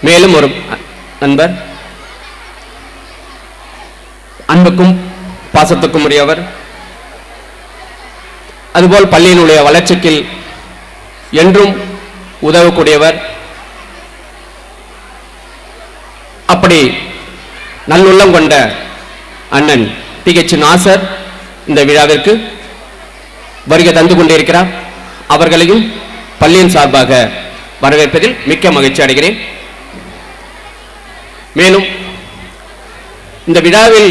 மேலும் ஒரு நண்பர், அன்புக்கும் பாசத்துக்கும் உரியவர், அதுபோல் பள்ளியினுடைய வளர்ச்சிக்கு என்றும் உதவக்கூடியவர். அப்படி நல்லுள்ளம் கொண்ட அண்ணன் TH நாசர் இந்த விழாவிற்கு வருகை தந்து கொண்டிருக்கிறார். அவர்களையும் பள்ளியின் சார்பாக வரவேற்பதில் மிக்க மகிழ்ச்சி அடைகிறேன். மேலும் இந்த விழாவில்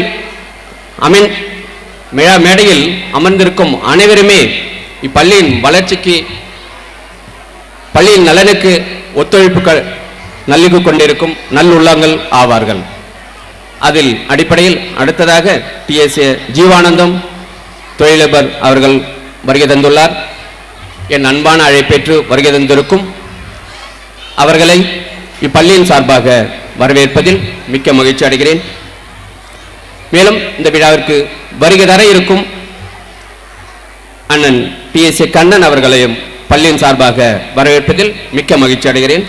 மேடையில் அமர்ந்திருக்கும் அனைவருமே இப்பள்ளியின் வளர்ச்சிக்கு, பள்ளியின் நலனுக்கு ஒத்துழைப்புகள் நல்கி கொண்டிருக்கும் நல்லுள்ளங்கள் ஆவார்கள். அதில் அடிப்படையில் அடுத்ததாக TSA ஜீவானந்தம் தொழிலதிபர் அவர்கள் வருகை தந்துள்ளார். என் அன்பான அழைப்பேற்று வருகை தந்திருக்கும் அவர்களை இப்பள்ளியின் சார்பாக வரவேற்பதில் மிக்க மகிழ்ச்சி அடைகிறேன். மேலும் இந்த விழாவிற்கு வருகை தர இருக்கும் அண்ணன் TSA கண்ணன் அவர்களையும் பள்ளியின் சார்பாக வரவேற்பதில் மிக்க மகிழ்ச்சி அடைகிறேன்.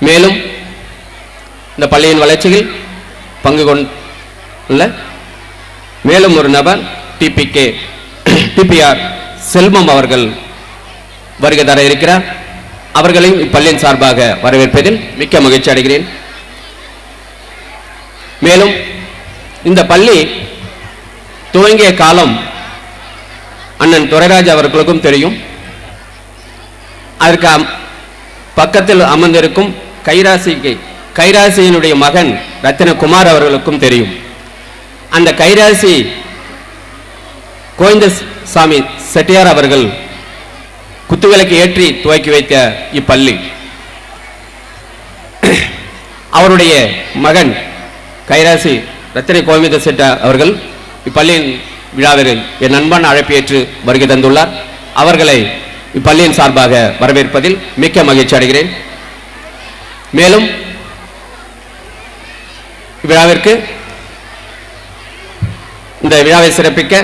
மேலும் இந்த பள்ளியின் வளர்ச்சியில் பங்கு கொண்டுள்ள மேலும் ஒரு நபர் TPR செல்வம் அவர்கள் வருகை தர இருக்கிறார். அவர்களையும் இப்பள்ளியின் சார்பாக வரவேற்பதில் மிக்க மகிழ்ச்சி அடைகிறேன். மேலும் இந்த பள்ளி துவங்கிய காலம் அண்ணன் துரைராஜ் அவர்களுக்கும் தெரியும். அதற்கு பக்கத்தில் அமர்ந்திருக்கும் கைராசியினுடைய மகன் ரத்தினகுமார் அவர்களுக்கும் தெரியும். அந்த கைராசி கோவிந்தசாமி செட்டியார் அவர்கள் குத்துவிளக்கு ஏற்றி துவக்கி வைத்த இப்பள்ளி, அவருடைய மகன் கைராசி ரத்தின கோவிந்த செட்டியார் அவர்கள் இப்பள்ளியின் விழாவில் என் அன்பான அழைப்பு ஏற்று வருகை தந்துள்ளார். அவர்களை இப்பள்ளியின் சார்பாக வரவேற்பதில் மிக்க மகிழ்ச்சி அடைகிறேன். மேலும் விழாவிற்கு இந்த விழாவை சிறப்பிக்க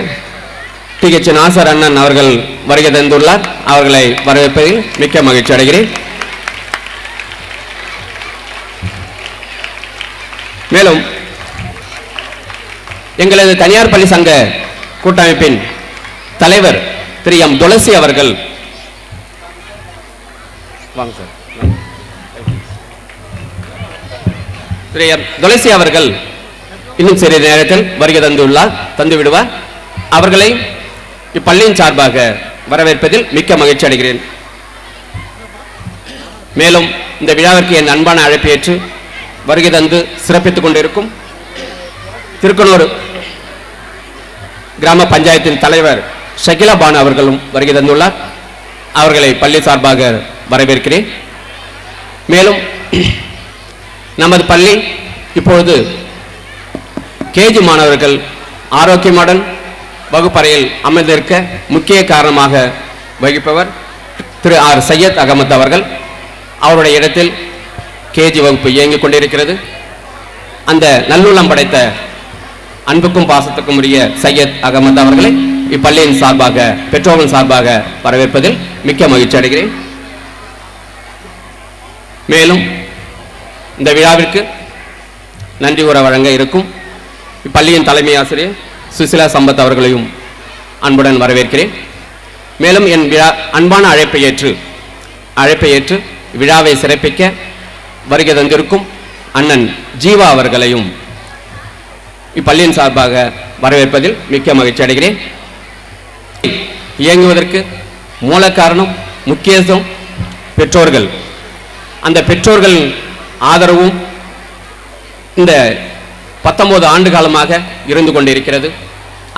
TH நாசர் அண்ணன் அவர்கள் வருகை தந்துள்ளார். அவர்களை வரவேற்பதில் மிக்க மகிழ்ச்சி அடைகிறேன். மேலும் எங்களது தனியார் பள்ளி சங்க கூட்டமைப்பின் தலைவர் திரு M துளசி அவர்கள், வாங்க சார், திரு M துளசி அவர்கள் இன்னும் சிறிது நேரத்தில் வருகை தந்து விடுவார். அவர்களை இப்பள்ளியின் சார்பாக வரவேற்பதில் மிக்க மகிழ்ச்சி அடைகிறேன். மேலும் இந்த விழாவிற்கு என் அன்பான அழைப்பு ஏற்று வருகை தந்து சிறப்பித்துக் கொண்டிருக்கும் திருக்கனூர் கிராம பஞ்சாயத்தின் தலைவர் ஷகிலா பானு அவர்களும் வருகை தந்துள்ளார். அவர்களை பள்ளி சார்பாக வரவேற்கிறேன். மேலும் நமது பள்ளி இப்பொழுது KG மாணவர்கள் ஆரோக்கியமுடன் வகுப்பறையில் அமர்ந்திருக்க முக்கிய காரணமாக வகிப்பவர் திரு R சையத் அகமது அவர்கள். அவருடைய இடத்தில் KG வகுப்பு இயங்கிக் கொண்டிருக்கிறது. அந்த நல்லுள்ளம் படைத்த அன்புக்கும் பாசத்துக்கும் உரிய சையத் அகமது அவர்களை இப்பள்ளியின் சார்பாக, பெற்றோர்கள் சார்பாக வரவேற்பதில் மிக்க மகிழ்ச்சி அடைகிறேன். மேலும் இந்த விழாவிற்கு நன்றி கூற வழங்க இருக்கும் இப்பள்ளியின் தலைமை ஆசிரியர் சுசிலா சம்பத் அவர்களையும் அன்புடன் வரவேற்கிறேன். மேலும் என் அன்பான அழைப்பை ஏற்று விழாவை சிறப்பிக்க வருகை தந்திருக்கும் அண்ணன் ஜீவா அவர்களையும் இப்பள்ளியின் சார்பாக வரவேற்பதில் மிக்க மகிழ்ச்சி அடைகிறேன். இயங்குவதற்கு மூல காரணம், முக்கியத்துவம் பெற்றோர்கள். அந்த பெற்றோர்கள் ஆதரவும் இந்த 19 ஆண்டு காலமாக இருந்து கொண்டிருக்கிறது.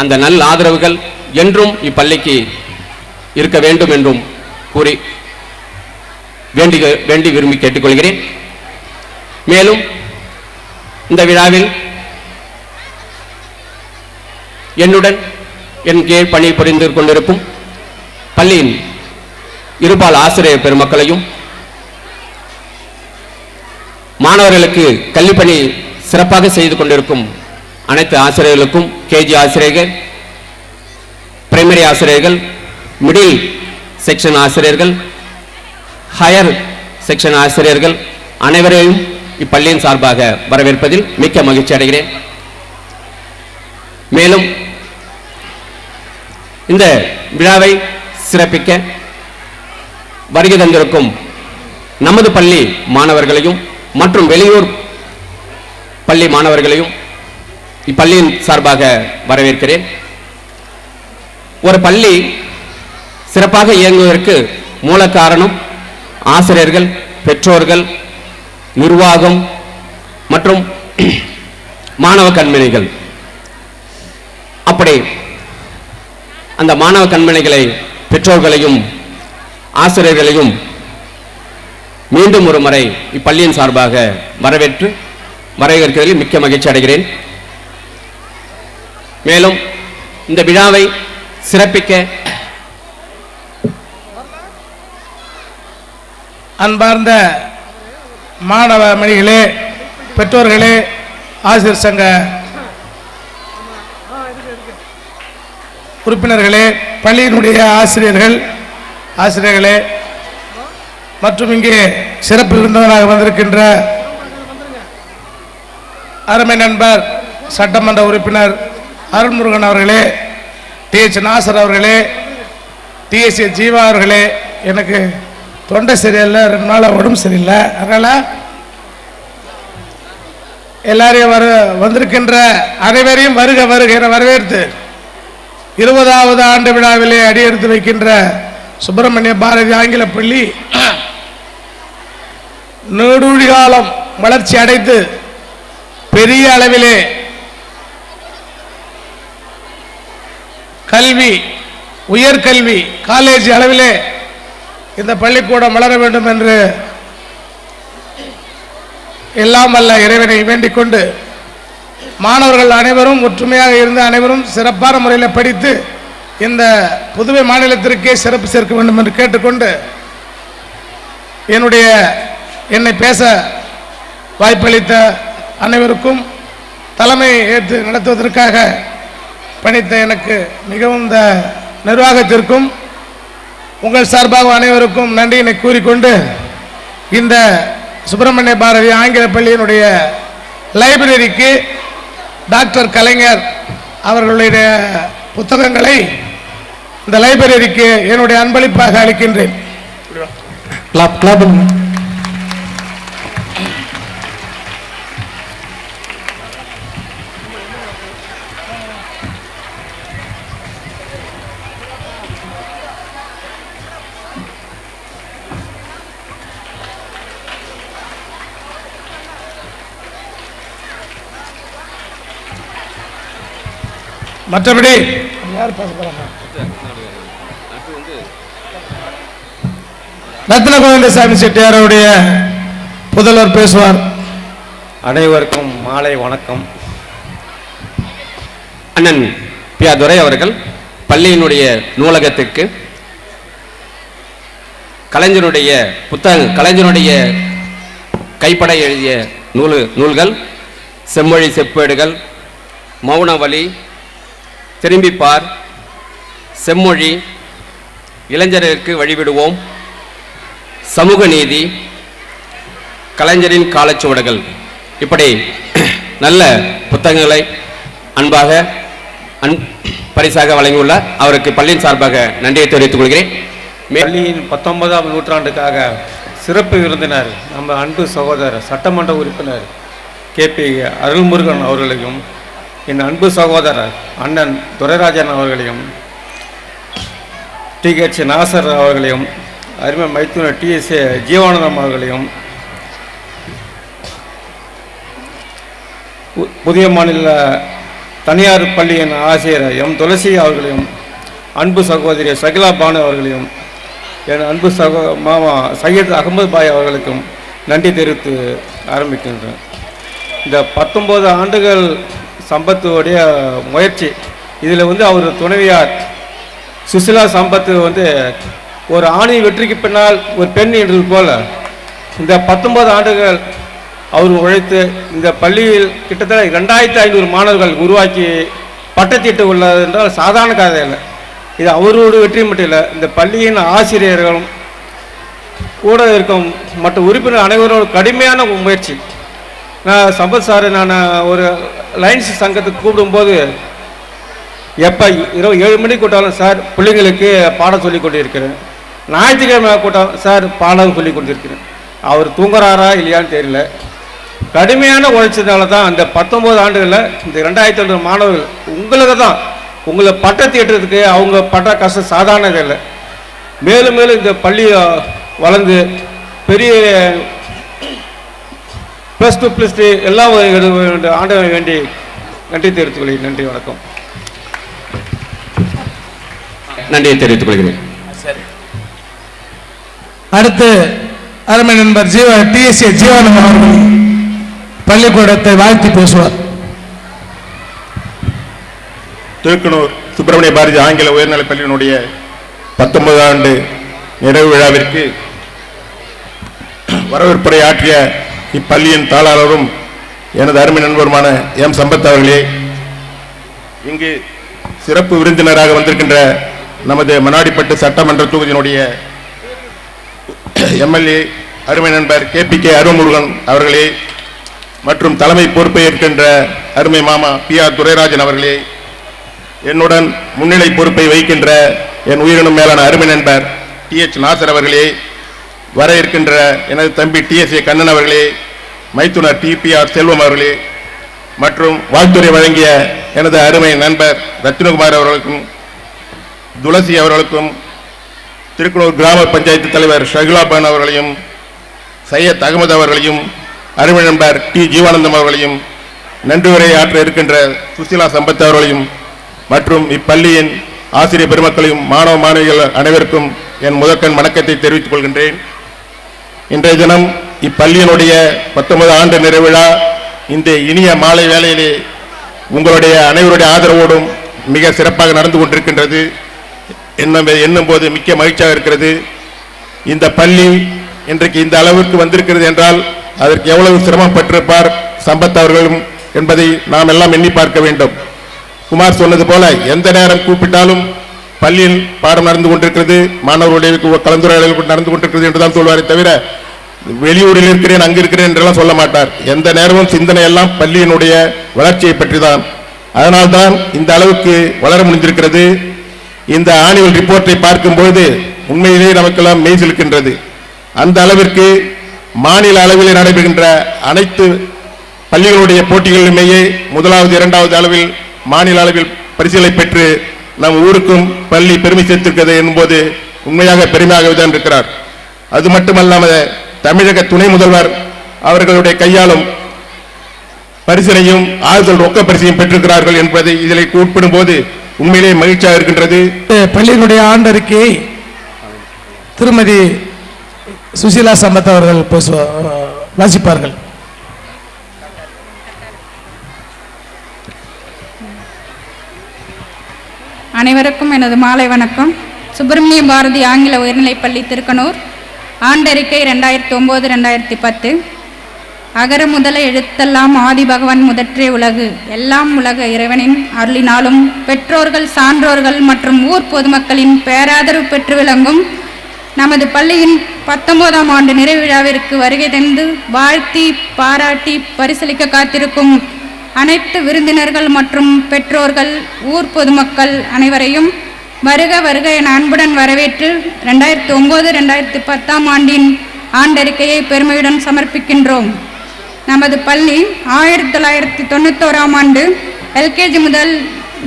அந்த நல்ல ஆதரவுகள் என்றும் இப்பள்ளிக்கு இருக்க வேண்டும் என்றும் கூறி வேண்டி விரும்பி கேட்டுக்கொள்கிறேன். மேலும் இந்த விழாவில் என்னுடன் என் கீழ் பணி புரிந்து கொண்டிருக்கும் பள்ளியின் இருபால் ஆசிரியர் பெருமக்களையும், மாணவர்களுக்கு கல்விப்பணி சிறப்பாக செய்து கொண்டிருக்கும் அனைத்து ஆசிரியர்களுக்கும், KG ஆசிரியர்கள், பிரைமரி ஆசிரியர்கள், மிடில் செக்ஷன் ஆசிரியர்கள், ஹையர் செக்ஷன் ஆசிரியர்கள் அனைவரையும் இப்பள்ளியின் சார்பாக வரவேற்பதில் மிக்க மகிழ்ச்சி அடைகிறேன். மேலும் இந்த விழாவை சிறப்பிக்க வருகை தந்திருக்கும் நமது பள்ளி மாணவர்களையும் மற்றும் வெளியூர் பள்ளி மாணவர்களையும் இப்பள்ளியின் சார்பாக வரவேற்கிறேன். ஒரு பள்ளி சிறப்பாக இயங்குவதற்கு மூல காரணம் ஆசிரியர்கள், பெற்றோர்கள், நிர்வாகம் மற்றும் மாணவ கண்மணிகள். அப்படி அந்த மாணவ கண்மணிகளை, பெற்றோர்களையும் ஆசிரியர்களையும் மீண்டும் ஒரு முறை இப்பள்ளியின் சார்பாக வரவேற்கிறதில் மிக்க மகிழ்ச்சி அடைகிறேன். மேலும் இந்த விழாவை சிறப்பிக்க அன்பார்ந்த மாணவ மணிகளே, பெற்றோர்களே, ஆசிரியர் சங்க உறுப்பினர்களே, பள்ளியினுடைய ஆசிரியர்களே மற்றும் இங்கே சிறப்பு விருந்தினராக வந்திருக்கின்ற அருமை நண்பர் சட்டமன்ற உறுப்பினர் அருள்முருகன் அவர்களே, TH நாசர் அவர்களே, TSA ஜீவா அவர்களே, எனக்கு தொண்டை சரியில்லை, 2 நாள் உடம்பு சரியில்லை, அதனால் எல்லாரையும் வந்திருக்கின்ற அனைவரையும் வருக வருக என வரவேற்று 20வது ஆண்டு விழாவிலே அடியெடுத்து வைக்கின்ற சுப்பிரமணிய பாரதி ஆங்கில பள்ளி நீடூழி காலம் வளர்ச்சி அடைந்து பெரிய அளவிலே கல்வி, உயர்கல்வி, காலேஜ் அளவிலே இந்த பள்ளிக்கூடம் வளர வேண்டும் என்று எல்லாம் வல்ல இறைவனை வேண்டிக் கொண்டு மாணவர்கள் அனைவரும் ஒற்றுமையாக இருந்து அனைவரும் சிறப்பான முறையில் படித்து இந்த புதுவை மாநிலத்திற்கே சிறப்பு சேர்க்க வேண்டும் என்று கேட்டுக்கொண்டு என்னை பேச வாய்ப்பளித்த அனைவருக்கும் தலைமை ஏற்று நடத்துவதற்காக பணித்த எனக்கு மிகவும் இந்த நிர்வாகத்திற்கும் உங்கள் சார்பாக அனைவருக்கும் நன்றியினை கூறிக்கொண்டு இந்த சுப்பிரமணிய பாரதி ஆங்கில பள்ளியினுடைய லைப்ரரிக்கு டாக்டர் கலைஞர் அவர்களுடைய புத்தகங்களை இந்த லைப்ரரிக்கு என்னுடைய அன்பளிப்பாக அளிக்கின்றேன். மற்றபடி யார் பேச போறாங்க? ரத்ன கோவிந்தசாமி செட்டியாருடைய புதல்வர் பேசுவார். அனைவருக்கும் மாலை வணக்கம். அண்ணன் பி. துரை அவர்கள் பள்ளியினுடைய நூலகத்திற்கு கலைஞருடைய கைப்பட எழுதிய நூல்கள், செம்மொழி செப்பேடுகள், மௌனவழி, திரும்பிப்பார், செம்மொழி, இளைஞருக்கு வழிவிடுவோம், சமூக நீதி, கலைஞரின் காலச்சுவடுகள், இப்படி நல்ல புத்தகங்களை அன்பாக பரிசாக வழங்கியுள்ள அவருக்கு பள்ளியின் சார்பாக நன்றியை தெரிவித்துக் கொள்கிறேன். பள்ளியின் 19ஆம் நூற்றாண்டுக்காக சிறப்பு விருந்தினர் நம்ம அன்பு சகோதரர் சட்டமன்ற உறுப்பினர் KP அருள்முருகன் அவர்களையும், என் அன்பு சகோதரர் அண்ணன் துரைராஜன் அவர்களையும், TH நாசர் அவர்களையும், அருமை மைத்துனர் TSA ஜீவானந்தம் அவர்களையும், புதிய மாநில தனியார் பள்ளியின் ஆசிரியர் M. துளசி அவர்களையும், அன்பு சகோதரி சகிலா பானு அவர்களையும், என் அன்பு மாமா சையத் அகமது பாய் அவர்களுக்கும் நன்றி தெரிவித்து ஆரம்பிக்கின்றேன். இந்த 19 ஆண்டுகள் சம்பத்துடைய முயற்சி, இதில் அவர் துணைவியார் சுசிலா சம்பத்து ஒரு ஆணி வெற்றிக்கு பின்னால் ஒரு பெண் என்றது போல இந்த 19 ஆண்டுகள் அவர் உழைத்து இந்த பள்ளியில் கிட்டத்தட்ட 2500 மாணவர்கள் உருவாக்கி பட்டத்திட்டு உள்ளது என்றால் சாதாரண கதை இல்லை. இது அவரோட வெற்றி மட்டும் இல்லை, இந்த பள்ளியின் ஆசிரியர்களும் கூட இருக்கும் மற்ற உறுப்பினர் அனைவரோட கடுமையான முயற்சி. நான் சம்பத் சார் நான் ஒரு லைன்ஸ் சங்கத்துக்கு கூப்பிடும்போது எப்போ இரவு 7 மணிக்கு கூட்டாலும் சார் பிள்ளைங்களுக்கு பாடம் சொல்லி கொண்டிருக்கிறேன், ஞாயிற்றுக்கிழமை கூட்டம் சார் பாடம் சொல்லி கொண்டிருக்கிறேன். அவர் தூங்குறாரா இல்லையான்னு தெரியல. கடுமையான உழைச்சதுனால தான் அந்த 19 ஆண்டுகளில் இந்த 2000 மாணவர்கள் உங்களுக்கு தான் உங்களை பட்டத்தை ஏற்றதுக்கு அவங்க பட்ட கஷ்டம் சாதாரணது இல்லை. மேலும் மேலும் இந்த பள்ளி வளர்ந்து பெரிய +2 +3 எல்லாம் ஆண்டவனை வேண்டி நன்றி தெரிவித்துக் கொள்கிறேன். நன்றி, வணக்கம். நன்றியை தெரிவித்துக் கொள்கிறேன். அடுத்து அருமை நண்பர் TSA ஜீவானந்தம் அவர்கள் பள்ளிக்கூடத்தை வாழ்த்தி பேசுவார். திருக்கனூர் சுப்பிரமணிய பாரதி ஆங்கில உயர்நிலைப் பள்ளியினுடைய 19 ஆண்டு நிறைவு விழாவிற்கு வரவேற்புரை ஆற்றிய இப்பள்ளியின் தாளாளரும் எனது அருமை நண்பருமான சம்பத் அவர்களே, இங்கு சிறப்பு விருந்தினராக வந்திருக்கின்ற நமது மண்ணாடிப்பட்டு சட்டமன்ற தொகுதியினுடைய MLA அருமை நண்பர் KPK அருள்முருகன் அவர்களே, மற்றும் தலைமை பொறுப்பை ஏற்கின்ற அருமை மாமா PR துரைராஜன் அவர்களே, என்னுடன் முன்னிலை பொறுப்பை வகிக்கின்ற என் உயிரினும் மேலான அருமை நண்பர் TH நாசர் அவர்களே, வர இருக்கின்ற எனது தம்பி TSA கண்ணன் அவர்களே, மைத்துனர் TPR செல்வம் அவர்களே, மற்றும் வாழ்த்துறை வழங்கிய எனது அருமை நண்பர் ரத்னகுமார் அவர்களுக்கும் துளசி அவர்களுக்கும் திருக்குளூர் கிராம பஞ்சாயத்து தலைவர் ஷகிலாபான் அவர்களையும் சையத் அகமது அவர்களையும் அருமை நண்பர் T ஜீவானந்தம் அவர்களையும் நன்றி உரை ஆற்ற இருக்கின்ற சுசிலா சம்பத் அவர்களையும் மற்றும் இப்பள்ளியின் ஆசிரியர் பெருமக்களையும் மாணவ மாணவிகள் அனைவருக்கும் என் முதற்கண் வணக்கத்தை தெரிவித்துக் கொள்கின்றேன். இன்றைய தினம் இப்பள்ளியினுடைய 19 ஆண்டு நிறைவிழா இந்த இனிய மாலை வேளையிலே உங்களுடைய அனைவருடைய ஆதரவோடும் மிக சிறப்பாக நடந்து கொண்டிருக்கின்றது. என்னும் போது மிக்க மகிழ்ச்சியாக இருக்கிறது. இந்த பள்ளி இன்றைக்கு இந்த அளவிற்கு வந்திருக்கிறது என்றால் அதற்கு எவ்வளவு சிரமம் பெற்றிருப்பார் சம்பத் அவர்களும் என்பதை நாம் எல்லாம் எண்ணி பார்க்க வேண்டும். குமார் சொன்னது போல எந்த நேரம் கூப்பிட்டாலும் பள்ளியில் பாடம் நடந்து கொண்டிருக்கிறது, மாணவர்களுடைய கலந்துரையாடல் நடந்து கொண்டிருக்கிறது என்றுதான் சொல்வாரே தவிர வெளியூரில் இருக்கிறேன் அங்கு இருக்கிறேன் என்றெல்லாம் சொல்ல மாட்டார். எந்த நேரமும் சிந்தனை எல்லாம் பள்ளியினுடைய வளர்ச்சியை பற்றிதான். அதனால்தான் இந்த அளவுக்கு வளர முடிந்திருக்கிறது. இந்த ஆனுவல் ரிப்போர்ட்டை பார்க்கும்போது உண்மையிலேயே நமக்கெல்லாம் மெய்சிலிருக்கின்றது. அந்த அளவிற்கு மாநில அளவில் நடைபெறுகின்ற அனைத்து பள்ளிகளுடைய போட்டிகளிலுமேயே முதலாவது 2வது அளவில் மாநில அளவில் பரிசுகளை பெற்று நம் ஊருக்கும் பள்ளி பெருமை சேர்த்திருக்கிறது என்பது உண்மையாக பெருமையாகவே தான் இருக்கிறார். அது மட்டுமல்லாமல் தமிழக துணை முதல்வர் அவர்களுடைய கையாலும் பரிசினையும் ஆறுதல் ரொக்க பரிசையும் பெற்றிருக்கிறார்கள் என்பதை இதில் உட்படும் போது உண்மையிலே மகிழ்ச்சியாக இருக்கின்றது. பள்ளியினுடைய ஆண்டறிக்கையை திருமதி சுசிலா சம்பத் அவர்கள் வாசிப்பார்கள். அனைவருக்கும் எனது மாலை வணக்கம். சுப்பிரமணிய பாரதி ஆங்கில உயர்நிலைப்பள்ளி திருக்கனூர் ஆண்டறிக்கை 2009-2010. அகர முதல எழுத்தெல்லாம் ஆதி பகவான் முதற்றே உலகு, எல்லாம் உலக இறைவனின் அருளினாலும் பெற்றோர்கள் சான்றோர்கள் மற்றும் ஊர் பொதுமக்களின் பேராதரவு பெற்று விளங்கும் நமது பள்ளியின் 19ஆம் ஆண்டு நிறைவு விழாவிற்கு வருகை தந்து வாழ்த்தி பாராட்டி பரிசளிக்க காத்திருக்கும் அனைத்து விருந்தினர்கள் மற்றும் பெற்றோர்கள் ஊர் பொதுமக்கள் அனைவரையும் வருக வருக என அன்புடன் வரவேற்று 2009-2010 ஆண்டின் ஆண்டறிக்கையை பெருமையுடன் சமர்ப்பிக்கின்றோம். நமது பள்ளி 1991ஆம் ஆண்டு LKG முதல்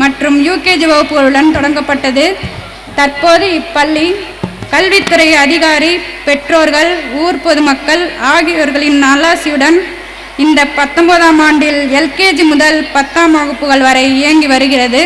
மற்றும் UKG வகுப்புகளுடன் தொடங்கப்பட்டது. தற்போது இப்பள்ளி கல்வித்துறை அதிகாரி, பெற்றோர்கள், ஊர் பொதுமக்கள் ஆகியோர்களின் நல்லாசியுடன் இந்த 19ஆம் ஆண்டில் LKG முதல் 10ஆம் வகுப்புகள் வரை இயங்கி வருகிறது.